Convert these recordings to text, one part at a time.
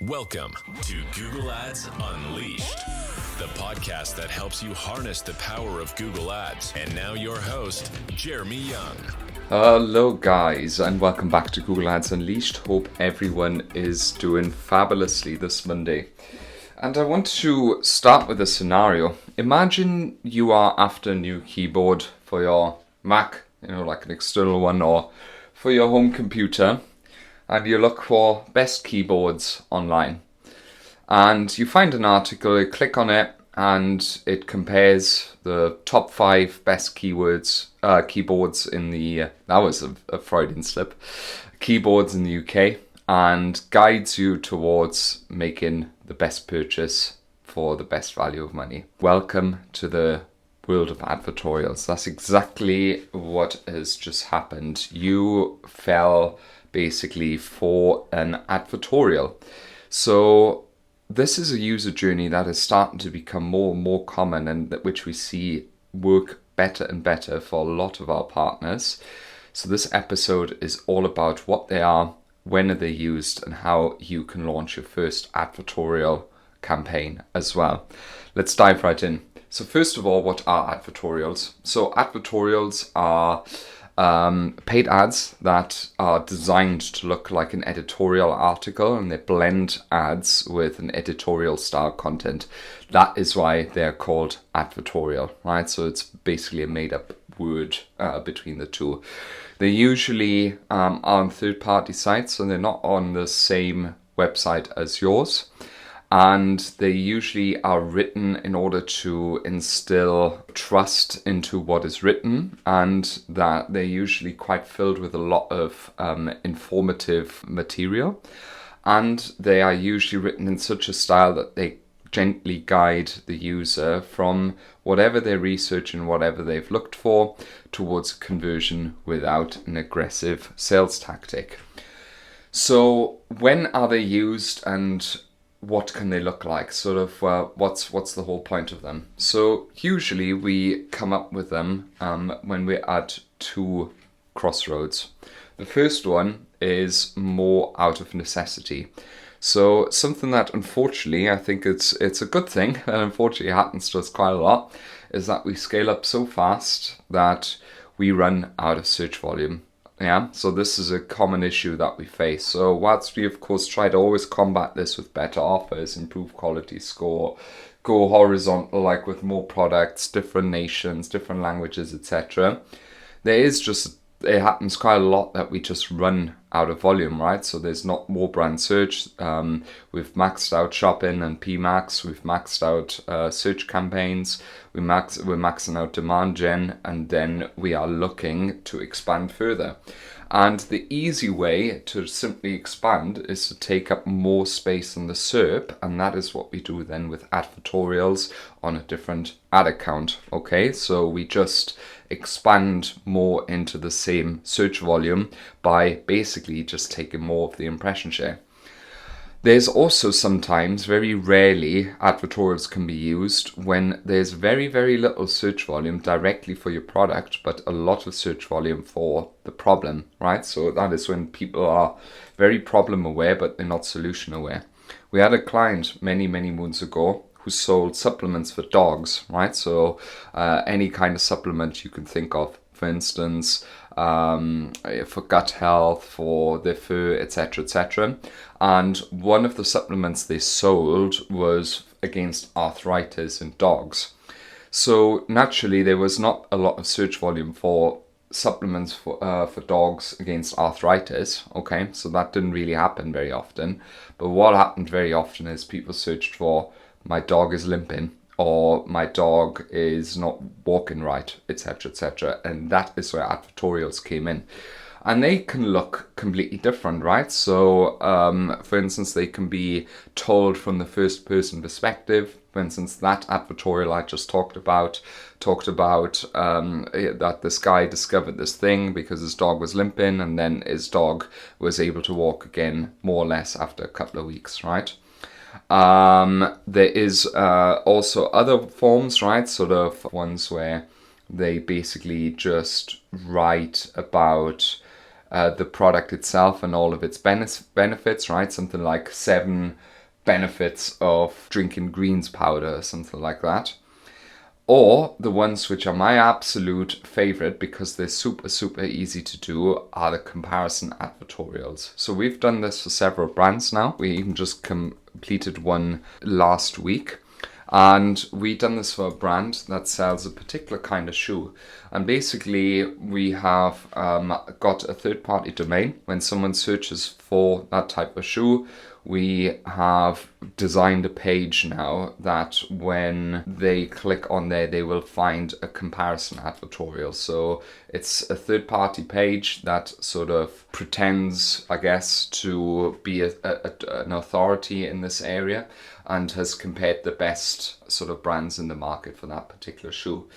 Welcome to Google Ads Unleashed, the podcast that helps you harness the power of Google Ads. And now your host, Jeremy Young. Hello guys, and welcome back to Google Ads Unleashed. Hope everyone is doing fabulously this Monday. And I want to start with a scenario. Imagine you are after a new keyboard for your Mac, like an external one, or for your home computer, and you look for best keyboards online. And you find an article, you click on it, and it compares the top 5 best keyboards in the, that was a Freudian slip, keyboards in the UK, and guides you towards making the best purchase for the best value of money. Welcome to the world of advertorials. That's exactly what has just happened. You fell basically for an advertorial. So this is a user journey that is starting to become more and more common, and that which we see work better and better for a lot of our partners. So this episode is all about what they are, when are they used, and how you can launch your first advertorial campaign as well. Let's dive right in. So first of all, what are advertorials? So advertorials are paid ads that are designed to look like an editorial article, and they blend ads with an editorial style content. That is why they're called advertorial, right? So it's basically a made up word between the two. They usually are on third-party sites, so they're not on the same website as yours. And they usually are written in order to instill trust into what is written, and that they're usually quite filled with a lot of informative material. And they are usually written in such a style that they gently guide the user from whatever they're researching, whatever they've looked for, towards conversion without an aggressive sales tactic. So when are they used, and what can they look like? Sort of what's the whole point of them? So usually we come up with them when we're at two crossroads. The first one is more out of necessity. So something that unfortunately, I think it's a good thing, and unfortunately happens to us quite a lot, is that we scale up so fast that we run out of search volume. Yeah, so this is a common issue that we face. So whilst we of course try to always combat this with better offers, improve quality score, go horizontal, like with more products, different nations, different languages, etc., it happens quite a lot that we just run out of volume, right? So there's not more brand search. We've maxed out shopping and PMax. We've maxed out search campaigns. We're maxing out demand gen, and then we are looking to expand further. And the easy way to simply expand is to take up more space in the SERP, and that is what we do then with advertorials on a different ad account. Okay, so we just expand more into the same search volume by basically just taking more of the impression share. There's also sometimes, very rarely, advertorials can be used when there's very, very little search volume directly for your product, but a lot of search volume for the problem, right? So that is when people are very problem aware, but they're not solution aware. We had a client many, many moons ago who sold supplements for dogs, right? So any kind of supplement you can think of, for instance, for gut health, for their fur, etc., etc. And one of the supplements they sold was against arthritis in dogs. So naturally, there was not a lot of search volume for supplements for dogs against arthritis. Okay, so that didn't really happen very often. But what happened very often is people searched for "my dog is limping," or "my dog is not walking right," etc., etc. And that is where advertorials came in. And they can look completely different, right? So, for instance, they can be told from the first person perspective. For instance, that advertorial I just talked about that this guy discovered this thing because his dog was limping, and then his dog was able to walk again, more or less, after a couple of weeks, right? There is also other forms, right? Sort of ones where they basically just write about the product itself and all of its benefits, right? Something like 7 benefits of drinking greens powder or something like that. Or the ones which are my absolute favorite because they're super easy to do are the comparison advertorials. So we've done this for several brands now. We even just completed one last week. And we done this for a brand that sells a particular kind of shoe. And basically we have got a third-party domain. When someone searches for that type of shoe, we have designed a page now that when they click on there, they will find a comparison advertorial. So it's a third-party page that sort of pretends, I guess, to be an authority in this area and has compared the best sort of brands in the market for that particular shoe.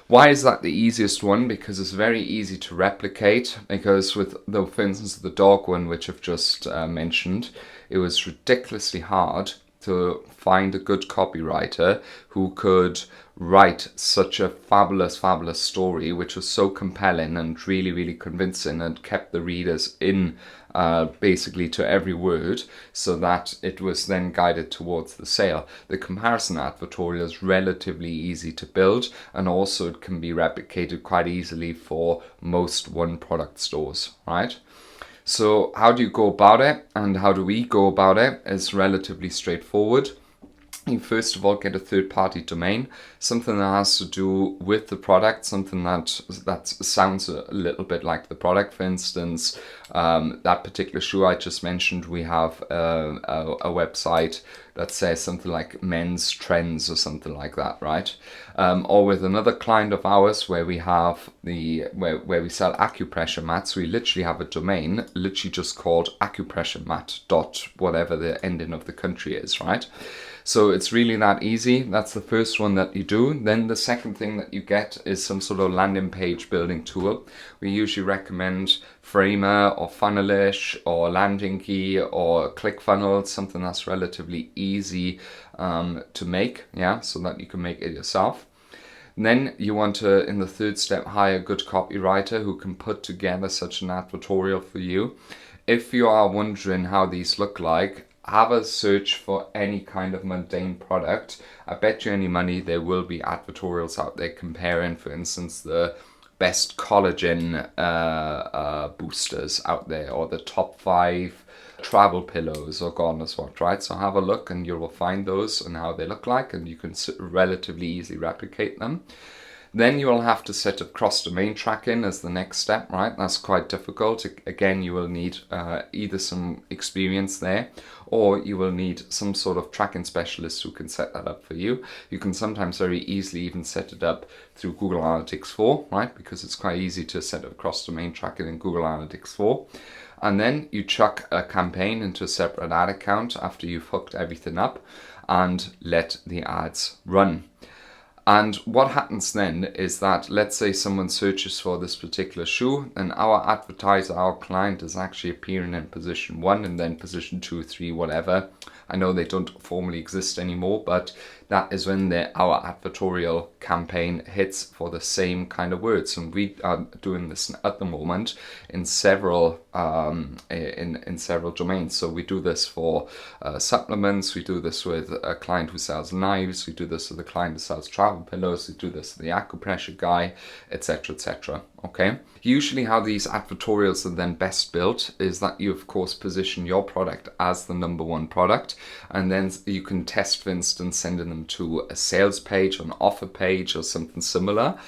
Why is that the easiest one? Because it's very easy to replicate. Because with, for instance, the dog one, which I've just mentioned, it was ridiculously hard to find a good copywriter who could write such a fabulous story, which was so compelling and really convincing and kept the readers in basically to every word, so that it was then guided towards the sale. The comparison advertorial is relatively easy to build, and also it can be replicated quite easily for most one product stores, right? So how do you go about it, and how do we go about it? It's relatively straightforward. You first of all get a third-party domain, something that has to do with the product, something that sounds a little bit like the product. For instance, that particular shoe I just mentioned, we have a website that says something like men's trends or something like that, right? Or with another client of ours where we have where we sell acupressure mats, we literally have a domain literally just called acupressuremat dot whatever the ending of the country is, right? So it's really that easy. That's the first one that you do. Then the second thing that you get is some sort of landing page building tool. We usually recommend Framer or Funnelish or Landing Key or ClickFunnels, something that's relatively easy to make, yeah, so that you can make it yourself. And then you want to, in the third step, hire a good copywriter who can put together such an advertorial for you. If you are wondering how these look like, have a search for any kind of mundane product. I bet you any money there will be advertorials out there comparing, for instance, the best collagen boosters out there, or the top 5 travel pillows, or God knows what, right? So have a look and you will find those and how they look like, and you can relatively easily replicate them. Then you will have to set up cross-domain tracking as the next step, right? That's quite difficult. Again, you will need either some experience there, or you will need some sort of tracking specialist who can set that up for you. You can sometimes very easily even set it up through Google Analytics 4, right? Because it's quite easy to set up cross-domain tracking in Google Analytics 4. And then you chuck a campaign into a separate ad account after you've hooked everything up and let the ads run. And what happens then is that, let's say someone searches for this particular shoe, and our advertiser, our client, is actually appearing in position 1 and then position 2, 3, whatever. I know they don't formally exist anymore, but that is when our advertorial campaign hits for the same kind of words. And we are doing this at the moment in several in several domains. So we do this for supplements. We do this with a client who sells knives. We do this with a client who sells travel pillows. We do this with the acupressure guy, etc., etc. Okay. Usually how these advertorials are then best built is that you of course position your product as the number 1 product, and then you can test, for instance, sending them to a sales page or an offer page or something similar.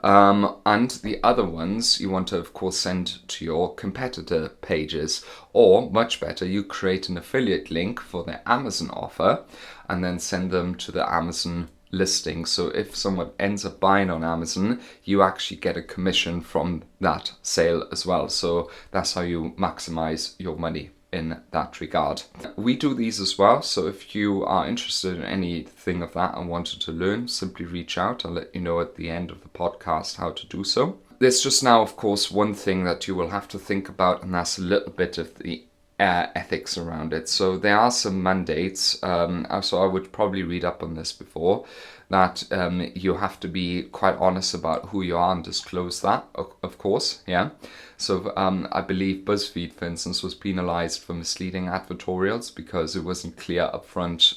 And the other ones you want to of course send to your competitor pages, or much better, you create an affiliate link for their Amazon offer and then send them to the Amazon listing. So if someone ends up buying on Amazon, you actually get a commission from that sale as well. So that's how you maximize your money in that regard. We do these as well, so if you are interested in anything of that and wanted to learn, simply reach out. I'll let you know at the end of the podcast how to do so. There's just now, of course, one thing that you will have to think about, and that's a little bit of the ethics around it. So there are some mandates, so I would probably read up on this before. that you have to be quite honest about who you are and disclose that, of course, yeah. So I believe BuzzFeed, for instance, was penalized for misleading advertorials because it wasn't clear upfront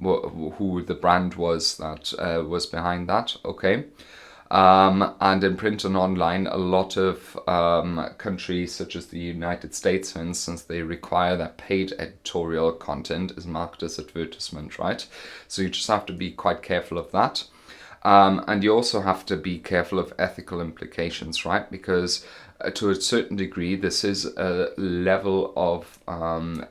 who the brand was that was behind that, okay. And in print and online, a lot of countries, such as the United States, for instance, they require that paid editorial content is marked as advertisement, right? So you just have to be quite careful of that. And you also have to be careful of ethical implications, right? Because to a certain degree, this is a level of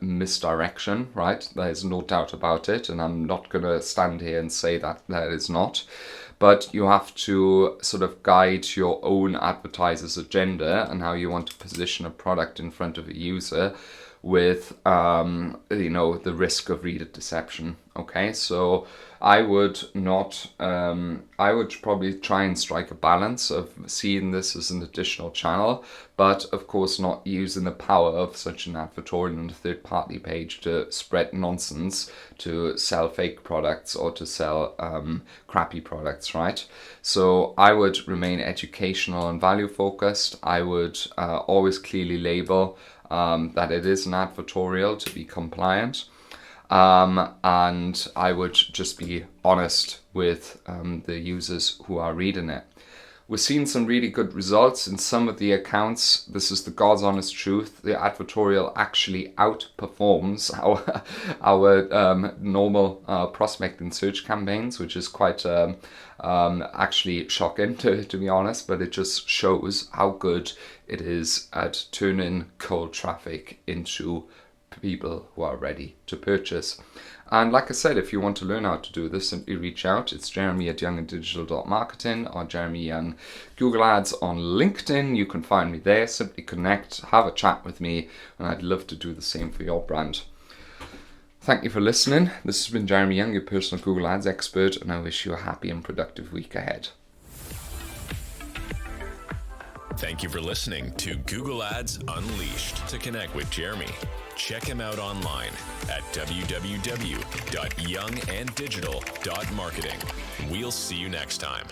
misdirection, right? There's no doubt about it. And I'm not going to stand here and say that that is not. But you have to sort of guide your own advertiser's agenda and how you want to position a product in front of a user with, the risk of reader deception. Okay, so I would probably try and strike a balance of seeing this as an additional channel, but of course not using the power of such an advertorial on a third-party page to spread nonsense, to sell fake products or to sell crappy products, right? So I would remain educational and value-focused. I would always clearly label that it is an advertorial to be compliant. And I would just be honest with the users who are reading it. We're seeing some really good results in some of the accounts. This is the God's honest truth. The advertorial actually outperforms our normal prospecting search campaigns, which is quite actually shocking to be honest, but it just shows how good it is at turning cold traffic into people who are ready to purchase. And like I said, if you want to learn how to do this, simply reach out. It's jeremy@younganddigital.marketing or Jeremy Young Google Ads on LinkedIn. You can find me there. Simply connect, have a chat with me, and I'd love to do the same for your brand. Thank you for listening. This has been Jeremy Young, your personal Google Ads expert, and I wish you a happy and productive week ahead. Thank you for listening to Google Ads Unleashed. To connect with Jeremy, check him out online at www.younganddigital.marketing. We'll see you next time.